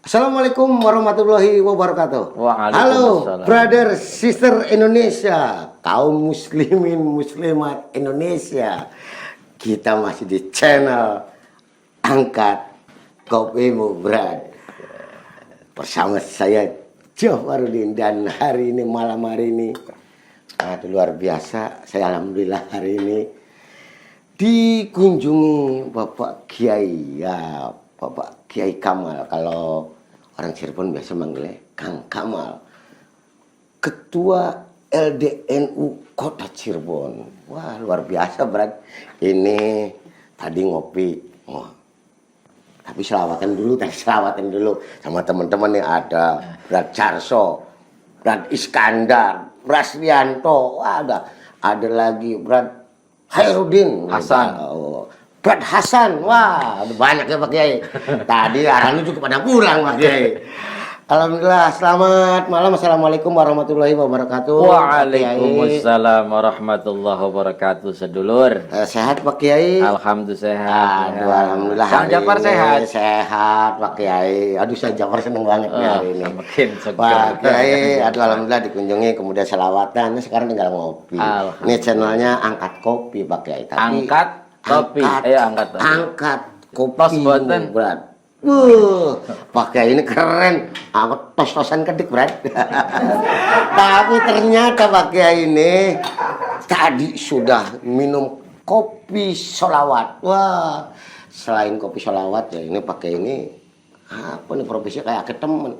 Assalamualaikum warahmatullahi wabarakatuh. Halo, Waalaikumsalam. brother, sister Indonesia, kaum muslimin, muslimat Indonesia. Kita masih di channel Angkat Kopimu, Brad. Bersama saya Jafarudin, dan hari ini, malam hari ini, luar biasa. Saya alhamdulillah hari ini dikunjungi Bapak Kiai, ya Bapak Kiai Kamal. Kalau orang Cirebon biasa manggilnya Kang Kamal, Ketua LDNU Kota Cirebon. Wah, luar biasa, Brad. Ini tadi ngopi. Wah, tapi selawatan dulu sama teman-teman yang ada. Brad Carso, Brad Iskandar, Braslianto. Wah, ada lagi Brad Hairudin Hasan. Brad Hasan. Wah, ada banyak ya Pak Kiai. Tadi arahnya juga pada pulang Pak Kiai. Alhamdulillah, selamat malam. Assalamualaikum warahmatullahi wabarakatuh. Waalaikumsalam warahmatullahi wabarakatuh, sedulur. Sehat Pak Kiai? Alhamdulillah sehat. Aduh, alhamdulillah. Kang Jafar sehat. Sehat Pak Kiai. Aduh, saya Jafar seneng banget nih hari ini. Makin segar. Pak Kiai, aduh alhamdulillah dikunjungi, kemudian selawatan. Sekarang tinggal ngopi. Ini channelnya Angkat Kopi Pak Kiai. Tapi Angkat kopi. Angkat kopi. Tos mboten. Berat. Pak Kiai ini keren. Aku tos-tosan kedik, Brad. Tapi ternyata Pak Kiai ini tadi sudah minum kopi sholawat. Wah, selain kopi sholawat ya, ini Pak Kiai ini apa nih, profesinya kayak ke temen.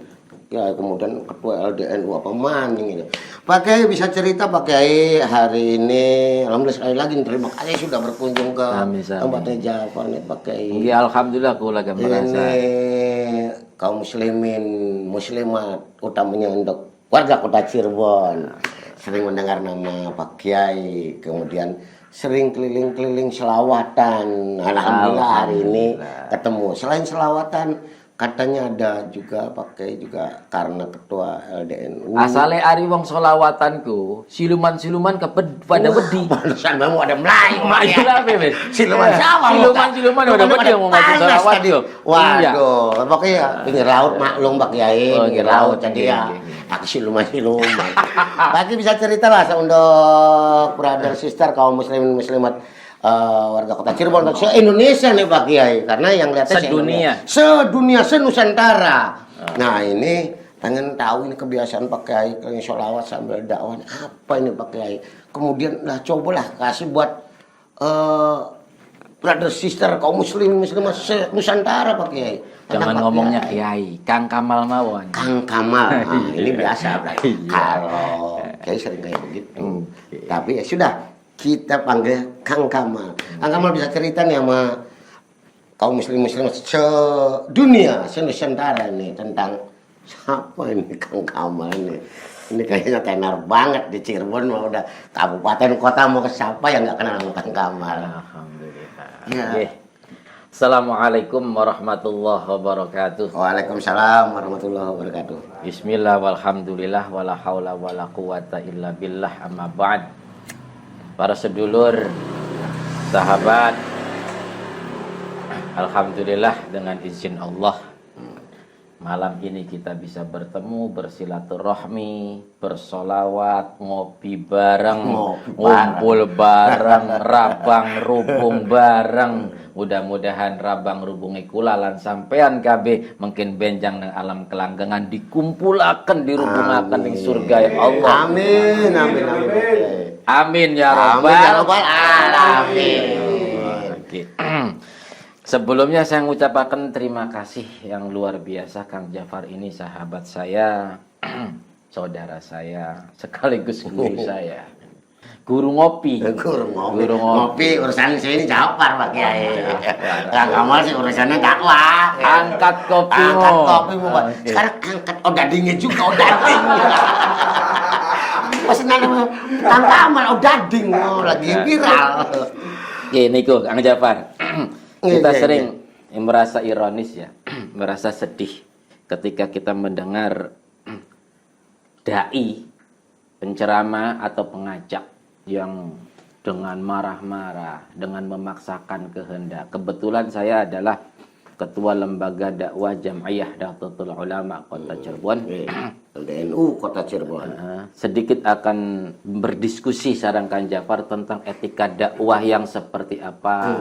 Ya, kemudian ketua LDNU apa maning ini. Pak Kiai bisa cerita Pak Kiai hari ini, alhamdulillah sekali lagi terima kasih sudah berkunjung ke tempatnya Jafar nih Pak Kiai. Ya, alhamdulillah aku lagi merasa. Ini kaum muslimin, muslimat, utamanya untuk warga Kota Cirebon sering mendengar nama Pak Kiai, kemudian sering keliling-keliling selawatan. Alhamdulillah hari ini ketemu. Selain selawatan, katanya ada juga pakai juga karena ketua LDNU. Asale ari wong solawatanku, siluman-siluman pada wedi. Pantesan mau ada Melayu. Melayu lah, Bebes. Siluman siapa? Siluman pada wedi yang mau maju solawat yo. Waduh, pokoknya pinggir laut maklum Pak Kiai, pinggir laut jadi ya. Aku siluman. Pasti bisa cerita lah untuk brother sister kaum muslimin muslimat warga Kota Cirebon, se-Indonesia nih Pak Kiai, karena yang lihatnya sedunia, senusantara. Nah ini pengen tahu ini kebiasaan Pak Kiai kalian sholawat sambil dakwah apa ini Pak Kiai. Kemudian cobalah kasih buat brother sister kaum muslimin muslimat senusantara Pak Kiai. Jangan ngomongnya Kiai, Kang Kamal mawon. Kang Kamal, ini biasa berarti. Kalau Kiai sering kayak begitu. Tapi ya sudah, kita panggil Kang Kamal. Kang Kamal bisa cerita nih sama kaum muslim-muslim sedunia, senusantara nih tentang siapa ini Kang Kamal ini. Ini kayaknya tenar banget di Cirebon, mau udah kabupaten kota mau ke siapa yang nggak kenal sama Kang Kamal. Alhamdulillah. Ya. Assalamualaikum warahmatullahi wabarakatuh. Waalaikumsalam warahmatullahi wabarakatuh. Bismillah walhamdulillah wala haula wala quwata illa billah, amma ba'd. Para sedulur, sahabat, alhamdulillah dengan izin Allah malam ini kita bisa bertemu, bersilaturahmi, bersolawat, ngopi bareng, ngumpul bareng, rabang rubung bareng. Mudah-mudahan rabang rubung kula lan sampean kabeh mungkin benjang nang alam kelanggengan dikumpulaken, dirubungaken ning surga ya Allah. Amin. Amin ya rabbal alamin. Sebelumnya saya mengucapkan terima kasih yang luar biasa Kang Jafar ini, sahabat saya, saudara saya, sekaligus guru saya. Guru ngopi. Guru ngopi urusan saya ini Jafar Pak Kiai. Kang Kamal sih urusannya dakwah. Angkat kopi. Pak. Sekarang angkat odadingnya juga, odading. Pas nama Kang Kamal odading lagi viral. Ini kok Kang Jafar. Kita sering merasa ironis ya, merasa sedih ketika kita mendengar dai, penceramah atau pengajak yang dengan marah-marah, dengan memaksakan kehendak. Kebetulan saya adalah Ketua Lembaga Dakwah Jam'iyah Nahdlatul Ulama Kota Cirebon. LDNU Kota Cirebon. Sedikit akan berdiskusi sareng Kang Jafar tentang etika dakwah yang seperti apa,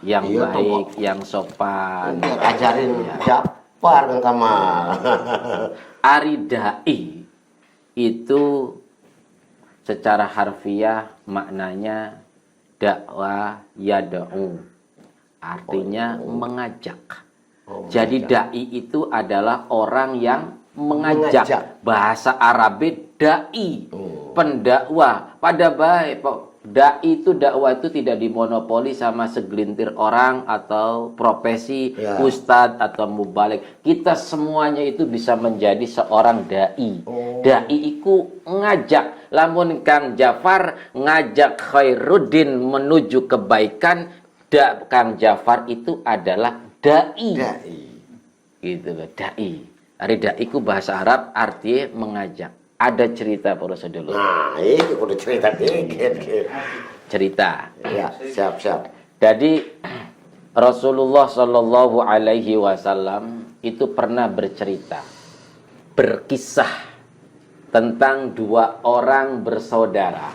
yang iya, baik, yang sopan. Ajarin Jafar Kang Kamal. Ari dai itu secara harfiah maknanya dakwah yad'u, artinya mengajak. Jadi dai itu adalah orang yang mengajak. Bahasa Arabnya dai, pendakwah. Pada baik dai itu, dakwah itu tidak dimonopoli sama segelintir orang atau profesi ustadz atau mubalik. Kita semuanya itu bisa menjadi seorang dai. Dai itu ngajak. Lamun Kang Jafar ngajak Khairuddin menuju kebaikan, Kang Jafar itu adalah dai. Gitu loh, dai. Ari dai ku bahasa Arab artinya mengajak. Ada cerita para sedulur. Nah, itu udah cerita dikit. Cerita. Ya, siap. Jadi Rasulullah Shallallahu Alaihi Wasallam itu pernah bercerita, berkisah tentang dua orang bersaudara.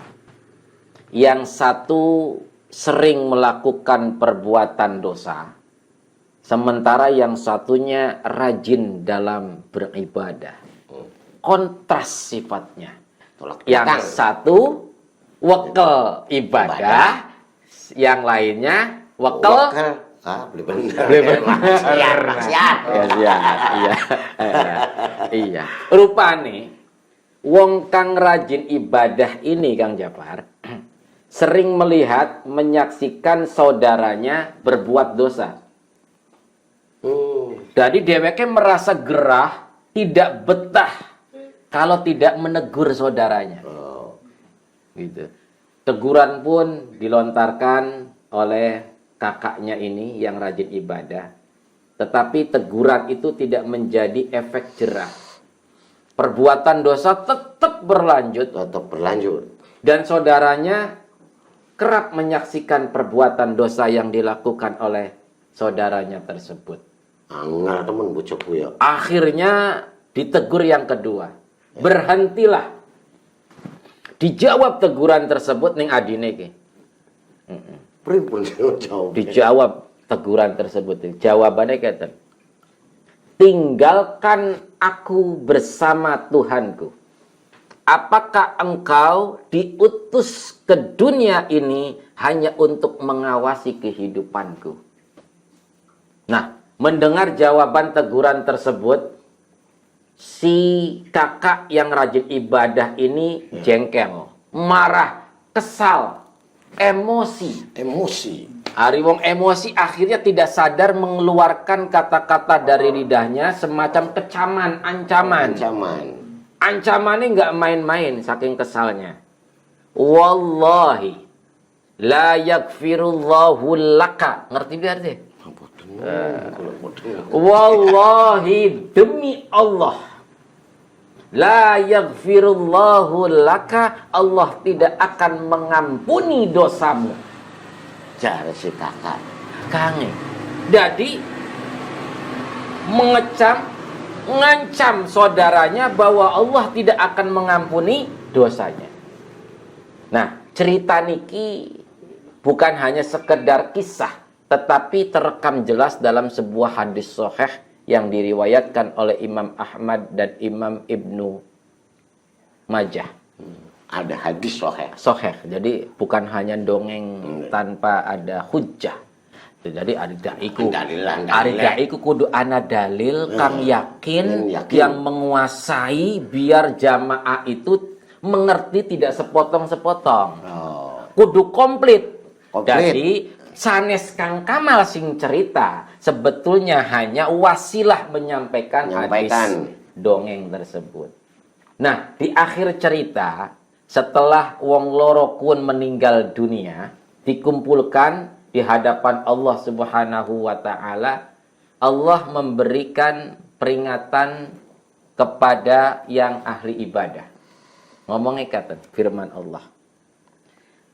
Yang satu sering melakukan perbuatan dosa, sementara yang satunya rajin dalam beribadah. Kontras sifatnya. Yang satu wekel ibadah, yang lainnya wekel beli bener. Maksiat. Iya. Rupane wong kang rajin ibadah ini Kang Jafar sering melihat, menyaksikan saudaranya berbuat dosa. Jadi dheweke merasa gerah, tidak betah kalau tidak menegur saudaranya. Gitu. Teguran pun dilontarkan oleh kakaknya ini yang rajin ibadah. Tetapi teguran itu tidak menjadi efek jerah. Perbuatan dosa tetap berlanjut. Dan saudaranya kerap menyaksikan perbuatan dosa yang dilakukan oleh saudaranya tersebut. Akhirnya ditegur yang kedua. Berhentilah. Dijawab teguran tersebut ning adine iki. Dijawab teguran tersebut. Jawabannya kata, tinggalkan aku bersama Tuhanku. Apakah engkau diutus ke dunia ini hanya untuk mengawasi kehidupanku? Nah, mendengar jawaban teguran tersebut, si kakak yang rajin ibadah ini jengkel, marah, kesal, emosi. Ari wong emosi akhirnya tidak sadar mengeluarkan kata-kata dari lidahnya semacam kecaman, ancaman. Ancamannya nggak main-main saking kesalnya. Wallahi la yaghfirullahu laka. Ngerti biar deh. Wallahi demi Allah, la yaghfirullahu laka, Allah tidak akan mengampuni dosamu. Cara si kakak Kange. Jadi ngancam saudaranya bahwa Allah tidak akan mengampuni dosanya. Nah, cerita niki bukan hanya sekedar kisah, tetapi terekam jelas dalam sebuah hadis sahih yang diriwayatkan oleh Imam Ahmad dan Imam Ibnu Majah. Ada hadis Sahih. Jadi bukan hanya dongeng tanpa ada hujjah. Jadi ari daiku kudu ana dalil kang yakin yang menguasai biar jamaah itu mengerti tidak sepotong-sepotong. Kudu komplit. Jadi sanes Kang Kamal sing cerita sebetulnya hanya wasilah menyampaikan hadis dongeng tersebut. Nah, di akhir cerita setelah wong loro kun meninggal dunia, dikumpulkan di hadapan Allah Subhanahu wa taala, Allah memberikan peringatan kepada yang ahli ibadah. Ngomongnya kata firman Allah.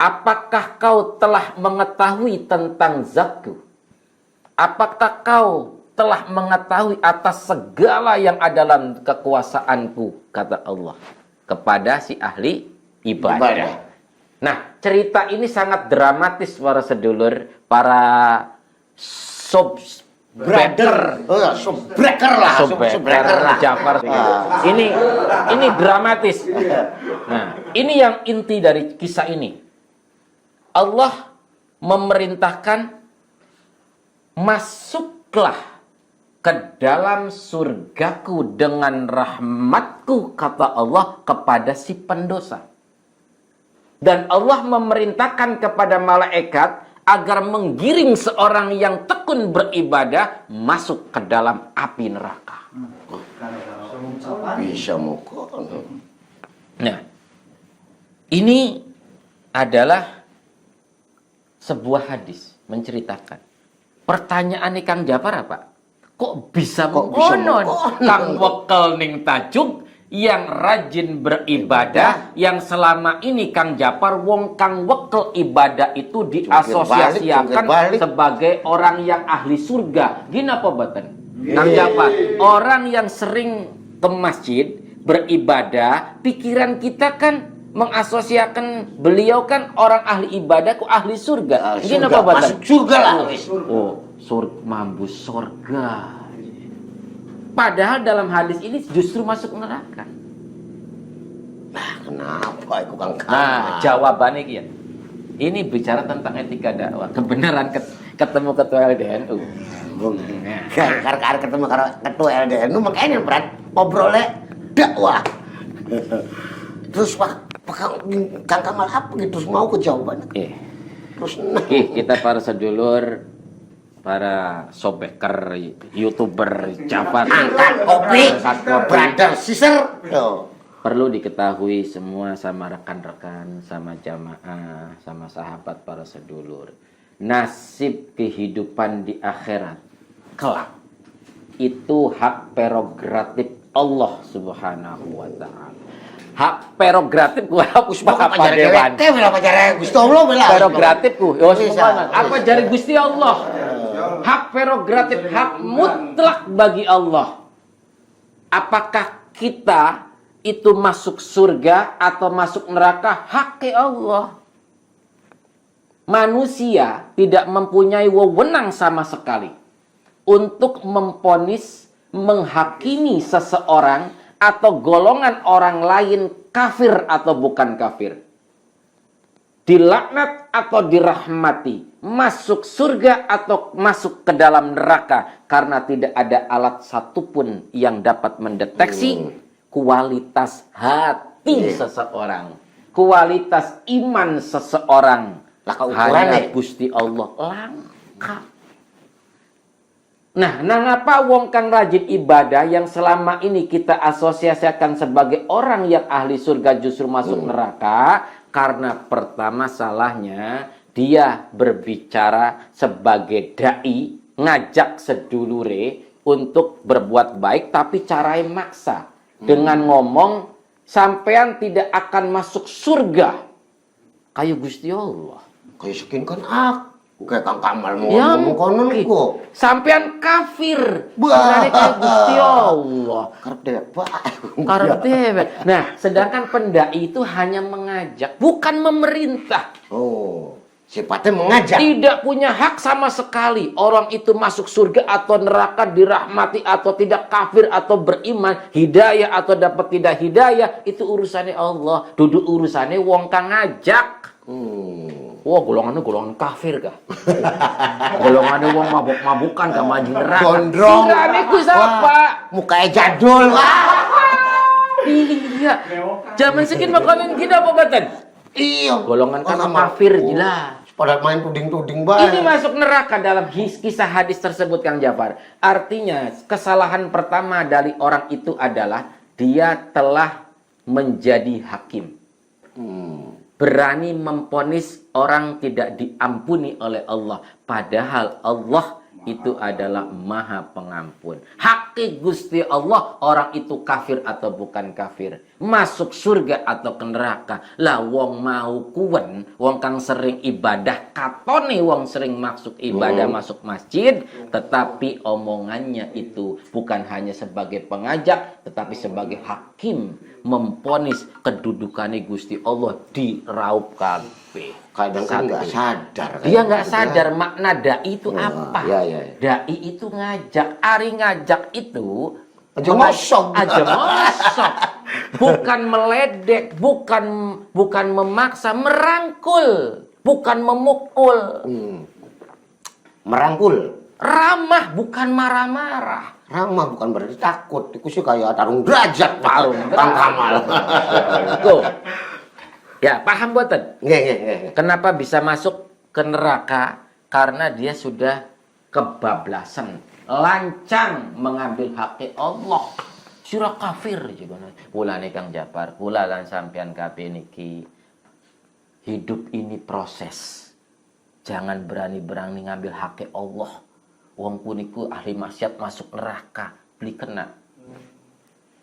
Apakah kau telah mengetahui tentang zatku? Apakah kau telah mengetahui atas segala yang ada dalam kekuasaanku, kata Allah kepada si ahli ibadah. Nah, cerita ini sangat dramatis para sedulur, para Brother, subreker lah, subreker lah. Jafar. Ini dramatis. Nah, ini yang inti dari kisah ini. Allah memerintahkan masuklah ke dalam surgaku dengan rahmatku, kata Allah kepada si pendosa. Dan Allah memerintahkan kepada malaikat agar menggiring seorang yang tekun beribadah masuk ke dalam api neraka. Bisa mukul. Nah, ini adalah sebuah hadis menceritakan. Pertanyaan Kang Jafar apa? Kok bisa mengonon Kang Wekel ning tajuk yang rajin beribadah, yang selama ini Kang Jafar wong Kang Wekel ibadah itu diasosiasikan sebagai orang yang ahli surga. Gini apa baten? Kang Jafar, orang yang sering ke masjid beribadah, pikiran kita kan mengasosiasikan beliau kan orang ahli ibadah ku ahli surga. Gini apa baten? Masuk surga lah. Oh, surga mambus surga. Padahal dalam hadis ini justru masuk neraka. Nah, kenapa itu Kang? Nah, jawabannya ya. Ini bicara tentang etika dakwah. Kebenaran ketemu ketua LDNU. Karena ketemu ketua LDNU makanya berat ngobrolnya dakwah. Terus Kang Kamal apa gitu mau ke jawaban? Terus kita para sedulur, para sobeker, youtuber, Jafar, angkat kopi, brother, sister. Perlu diketahui semua sama rekan-rekan, sama jamaah, sama sahabat para sedulur. Nasib kehidupan di akhirat kelak itu hak prerogatif Allah Subhanahu wa taala. Hak prerogatifku apa dewan. Prerogatifku. Apa jari Gusti Allah? Hak prerogatif, hak mutlak bagi Allah. Apakah kita itu masuk surga atau masuk neraka? Hak Allah. Manusia tidak mempunyai wewenang sama sekali untuk memponis, menghakimi seseorang atau golongan orang lain kafir atau bukan kafir, dilaknat atau dirahmati, masuk surga atau masuk ke dalam neraka, karena tidak ada alat satupun yang dapat mendeteksi kualitas hati seseorang, kualitas iman seseorang. Hanya Gusti Allah langka. Nah, ngapa wong kang rajin ibadah yang selama ini kita asosiasikan sebagai orang yang ahli surga justru masuk neraka? Karena pertama salahnya dia berbicara sebagai dai, ngajak sedulure untuk berbuat baik tapi caranya maksa. Dengan ngomong sampean tidak akan masuk surga kayak Gusti Allah. Kayak sekin kan kayak Kang Kamal ngomong konon kok. Sampean kafir. Berarti kayak Gusti Allah. Karep dewe. Nah, sedangkan pendai itu hanya mengajak, bukan memerintah. Oh, sifatnya mengajak. Tidak punya hak sama sekali. Orang itu masuk surga atau neraka, dirahmati atau tidak, kafir atau beriman, hidayah atau dapat tidak hidayah, itu urusannya Allah. Duduk urusannya wong kang ngajak. Wah, golongan kafir kah? Golongannya wong mabuk-mabukan kah manjing neraka. Gondrong. Sirane ku siapa? Mukanya jadul. Iya. Zaman sekian makanan kita apa badan? Iya. Golongan kafir jelas. Pada main tuding-tuding banget. Ini masuk neraka dalam kisah hadis tersebut Kang Jafar. Artinya kesalahan pertama dari orang itu adalah dia telah menjadi hakim. Berani memponis orang tidak diampuni oleh Allah. Padahal Allah itu adalah Maha Pengampun. Hakik Gusti Allah, orang itu kafir atau bukan kafir, masuk surga atau ke neraka. Lah wong mau kuwen, wong kang sering ibadah katone wong sering masuk ibadah masuk masjid, tetapi omongannya itu bukan hanya sebagai pengajak, tetapi sebagai hakim memponis kedudukannya Gusti Allah di raup kabeh. Kadang kan nggak sadar. Dia nggak sadar makna dai itu apa. Ya. Dai itu ngajak. Ari ngajak itu Aja mosok. Aja mosok. Bukan meledek, bukan memaksa, merangkul, bukan memukul. Merangkul. Ramah, bukan marah-marah. Ramah bukan berarti takut. Itu sih kayak tarung derajat Pak Kang Kamal. Tuh. Ya, paham boten? Nggih. Kenapa bisa masuk ke neraka? Karena dia sudah kebablasan, lancang mengambil hak Allah. Surah kafir juga. Mulane Kang Japar, kula lan sampean kabeh niki hidup ini proses. Jangan berani-berani ngambil hak Allah. Wong puniku ahli maksiat masuk neraka, beli kena.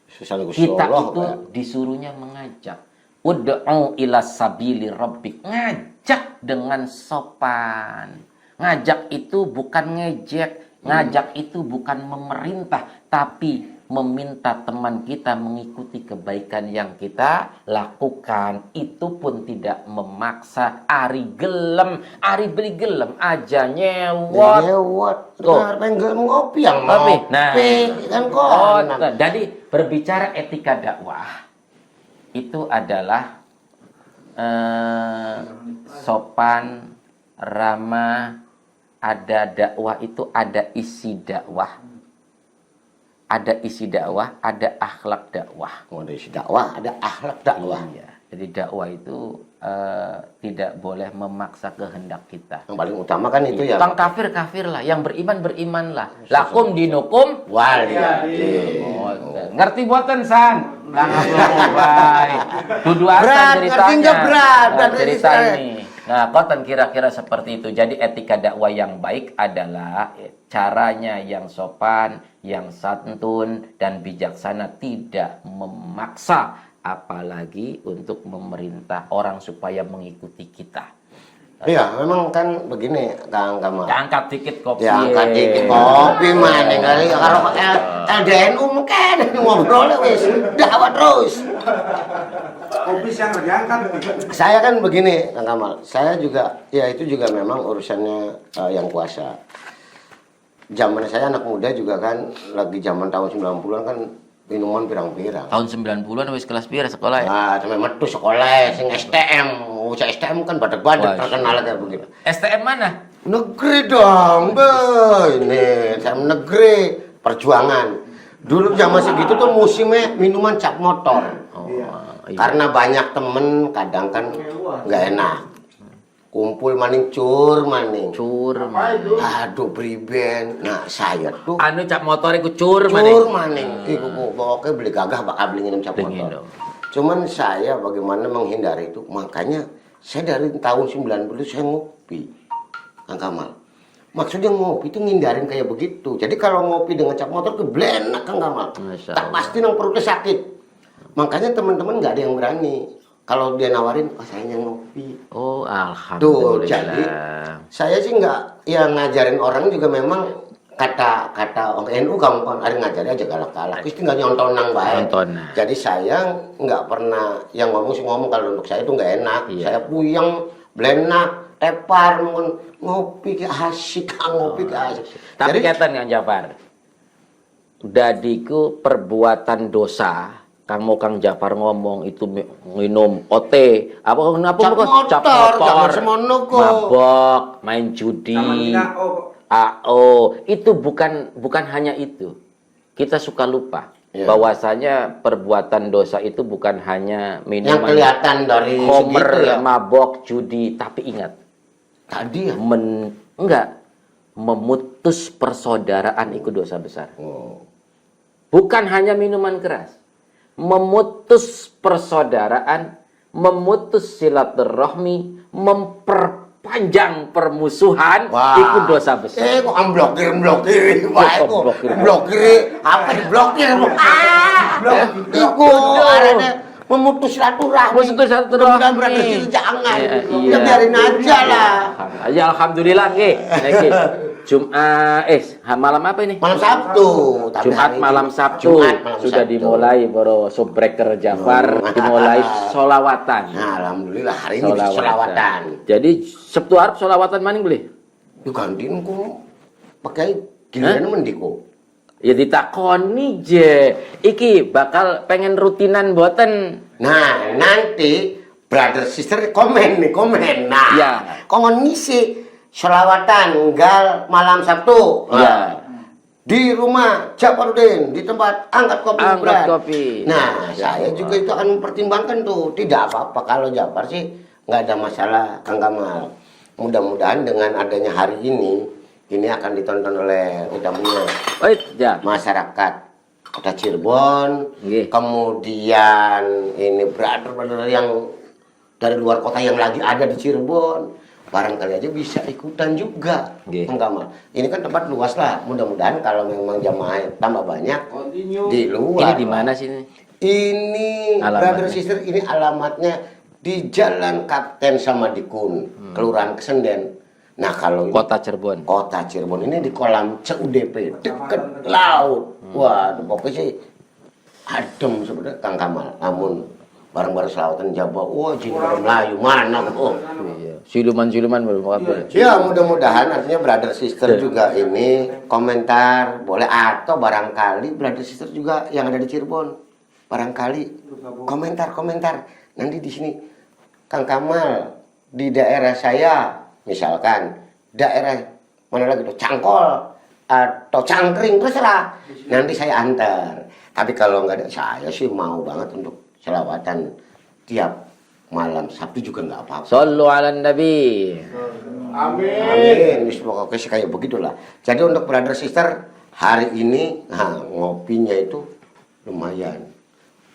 Kita itu disuruhnya mengajak. Ud'u ila sabili rabbik, ngajak dengan sopan. Ngajak itu bukan ngejek, ngajak itu bukan memerintah, tapi meminta teman kita mengikuti kebaikan yang kita lakukan. Itu pun tidak memaksa. Ari gelem, ari beli gelem aja nyewot. Pengen ngopi yang ngopi. Nah, kan kok. Jadi berbicara etika dakwah itu adalah sopan, ramah, ada dakwah itu ada isi dakwah. Ada isi dakwah, ada akhlak dakwah. Ada isi dakwah, ada akhlak dakwah. Iya. Jadi dakwah itu tidak boleh memaksa kehendak kita. Yang paling utama kan itu ya. Tang kafir lah, yang beriman berimanlah. Lakum dinukum waliyadin. Ngerti boten san? Dudu asa ceritanya. Berat, cerita ini. Nah, koten kira-kira seperti itu. Jadi etika dakwah yang baik adalah caranya yang sopan, yang santun dan bijaksana, tidak memaksa, apalagi untuk memerintah orang supaya mengikuti kita. Iya, memang kan begini Kang Kamal. Angkat dikit kopi. Ya, angkat dikit kopi mana kali kalau pakai LDNU mungkin ngobrol wis dakwah terus. Kopi yang diangkat. Saya kan begini Kang Kamal. Saya juga ya itu juga memang urusannya yang kuasa. Zaman saya anak muda juga kan lagi zaman tahun 90-an kan minuman pirang-pirang. Tahun 90-an wis kelas pira sekolah ya? Nah, sampai metu sekolah sing STM. Saya STM kan badak-badak terkenal kayak begitu. STM mana? Negeri dong, ini saya negeri perjuangan. Dulu zaman segitu tuh musimnya minuman cap motor. Iya. Karena banyak temen kadang kan nggak enak. Kumpul maning cur maning. Aduh priben. Nah saya tuh. Anu cap motor iku cur maning. Cur maning. Iku pokoknya beli gagah bakal beli minum cap motor. Cuman saya bagaimana menghindari itu. Makanya saya dari tahun 90 saya ngopi. Kang Kamal. Maksudnya ngopi itu ngindarin kayak begitu. Jadi kalau ngopi dengan cap motor keblenak Kang Kamal. Tak pasti nang perutnya sakit. Makanya teman-teman nggak ada yang berani. Kalau dia nawarin, saya ngopi. Oh, alhamdulillah. Tuh, jadi saya sih nggak, ya ngajarin orang juga memang kata NU kamu kan ada ngajari aja galak-galak. Terus tinggal nyontonan baik. Jadi saya nggak pernah yang ngomong kalau untuk saya itu nggak enak. Iya. Saya puyeng, blenak, tepar, ngopi ke asik, ngopi ke asik. Tapi kata Kang Jafar, dadiku perbuatan dosa. Kang Jafar ngomong itu minum OT, cap motor, mabok, main judi, AO, itu bukan hanya itu. Kita suka lupa bahwasanya perbuatan dosa itu bukan hanya minuman yang kelihatan dari homer, mabok, judi, tapi ingat tadi memutus persaudaraan itu dosa besar. Bukan hanya minuman keras. Memutus persaudaraan, memutus silaturahmi, sepanjang permusuhan itu dosa besar. Kok blokir Pak kok. Blokir. Blokir apa diblokir? Iku arane memutus silaturahmi. Memutus silaturahmi. Mudah-mudahan berada situ jangan. Iya. Ya biarin aja lah. Ya alhamdulillah nggih. Nggih. Jumat malam apa ini? Malam Sabtu. Tapi Jumat hari malam ini- Sabtu Jumat malam sudah Sabtu. dimulai bro Sobreker Jafar dimulai solawatan. Nah, alhamdulillah hari ini bisa selawatan. Jadi Sabtu Arab solawatan maning boleh? Yuk gantiin ku pakai giliran mendiko. Ya ditakoni je. Iki bakal pengen rutinan boten. Nah, nanti brother sister komen. Nah, Ya. komen ngisi selawatan gal malam Sabtu. Ya. Di rumah Jafarudin, di tempat angkat kopi. Angkat Bran. kopi. Nah, Ya saya Allah. juga itu akan mempertimbangkan tuh. Tidak apa-apa kalau Jafar sih nggak ada masalah, Kang Kamal. Mudah-mudahan dengan adanya hari ini akan ditonton oleh utamanya Ya. masyarakat Kota Cirebon, Nggih. kemudian ini brother-brother yang dari luar kota yang lagi ada di Cirebon, barangkali aja bisa ikutan juga. Nggih. Enggak mal. Ini kan tempat luas lah. Mudah-mudahan kalau memang jamaah tambah banyak di luar. Ini di mana sih ini? Ini Alamatnya. brother sister, ini alamatnya di Jalan Kapten Samadikun, Kelurahan Kesenden. Nah kalau ini Kota Cirebon. Kota Cirebon ini di kolam CUDP deket laut. Wah, pokoknya sih adem sebenarnya Kang Kamal. Namun bareng-bareng selawatan Jawa, wah jin Melayu mana? Oh. Iya. Siluman-siluman belum kabar. Ya mudah-mudahan artinya brother sister juga ini komentar boleh, atau barangkali brother sister juga yang ada di Cirebon barangkali komentar nanti di sini Kang Kamal di daerah saya misalkan daerah mana lagi tuh Cangkol atau Cangkring terserah nanti saya antar, tapi kalau nggak ada saya sih mau banget untuk selawatan tiap malam Sabtu juga nggak apa-apa. Sallu ala Nabi. Amin. Pokoknya sih kayak begitulah. Jadi untuk brother sister hari ini ngopinya itu lumayan.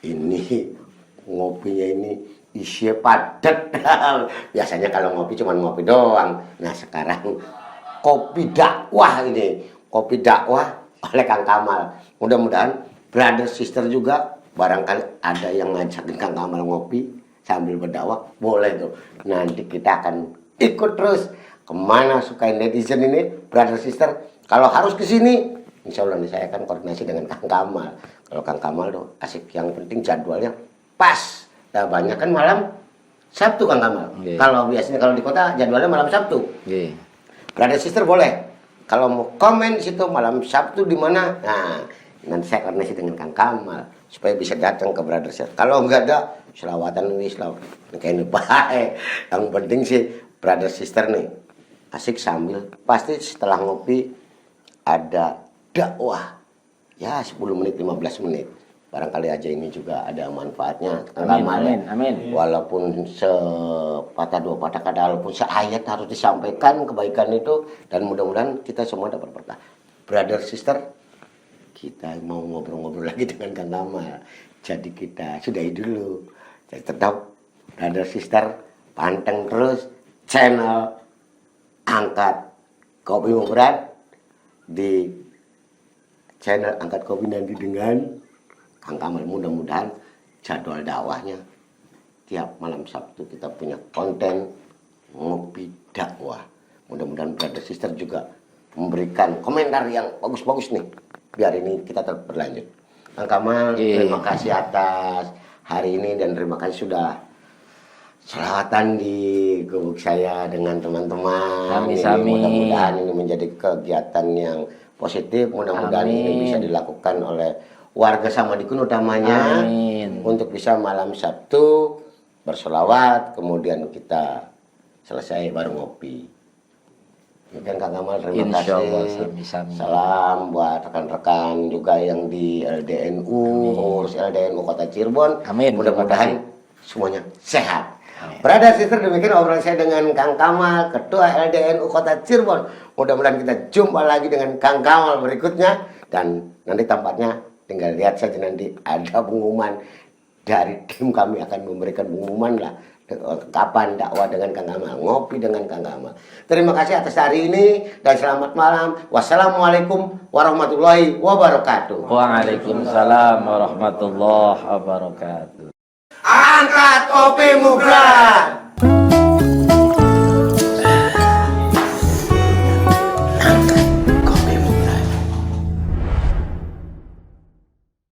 Ini ngopinya ini isinya padat. Biasanya kalau ngopi cuma ngopi doang. Nah sekarang kopi dakwah ini. Kopi dakwah oleh Kang Kamal. Mudah-mudahan brother sister juga barangkali ada yang ngajakin Kang Kamal ngopi sambil berdakwah, boleh tuh. Nanti kita akan ikut terus kemana suka netizen ini, brother sister. Kalau harus ke sini, insya Allah nih saya akan koordinasi dengan Kang Kamal. Kalau Kang Kamal tuh asik, yang penting jadwalnya pas. Nah, banyak kan malam Sabtu Kang Kamal. Yeah. Kalau biasanya kalau di kota jadwalnya malam Sabtu. Nggih. Brother sister boleh. Kalau mau komen di situ malam Sabtu di mana? Nah, nanti saya koordinasi dengan Kang Kamal supaya bisa datang ke brother sister. Kalau enggak ada selawatan ini kayak ini baik. Yang penting sih brother sister nih asik sambil pasti setelah ngopi ada dakwah ya 10 menit 15 menit. Barangkali aja ini juga ada manfaatnya. Amin, amin, amin. Walaupun sepatah dua patah kata, walaupun seayat harus disampaikan kebaikan itu, dan mudah-mudahan kita semua dapat berkah. Brother sister, kita mau ngobrol-ngobrol lagi dengan Kang Kamal. Jadi kita sudahi dulu. Jadi tetap brother sister panteng terus channel Angkat Kopi Mubran di channel Angkat Kopi nanti dengan Kang Kamal. Mudah-mudahan jadwal dakwahnya tiap malam Sabtu kita punya konten ngopi dakwah. Mudah-mudahan brother sister juga memberikan komentar yang bagus-bagus nih, biar ini kita tetap berlanjut. Kang Kamal, terima kasih atas hari ini dan terima kasih sudah selawatan di gubuk saya dengan teman-teman. Sami-sami. Mudah-mudahan ini menjadi kegiatan yang positif. Mudah-mudahan ini bisa dilakukan oleh warga Samadikun utamanya. Amin. Untuk bisa malam Sabtu bersolawat, kemudian kita selesai baru ngopi. Mungkin Kang Kamal, terima Insya kasih. Allah, sami-sami. Salam buat rekan-rekan juga yang di LDNU, pengurus LDNU Kota Cirebon. Amin. Mudah-mudahan semuanya sehat. Brother sister, demikian obrolan saya dengan Kang Kamal, Ketua LDNU Kota Cirebon. Mudah-mudahan kita jumpa lagi dengan Kang Kamal berikutnya. Dan nanti tampaknya tinggal lihat saja, nanti ada pengumuman dari tim kami akan memberikan pengumuman lah Kapan dakwah dengan Kang Amal, ngopi dengan Kang Amal. Terima kasih atas hari ini dan selamat malam. Wassalamualaikum warahmatullahi wabarakatuh. Waalaikumsalam warahmatullahi wabarakatuh. Angkat kopi Mugra.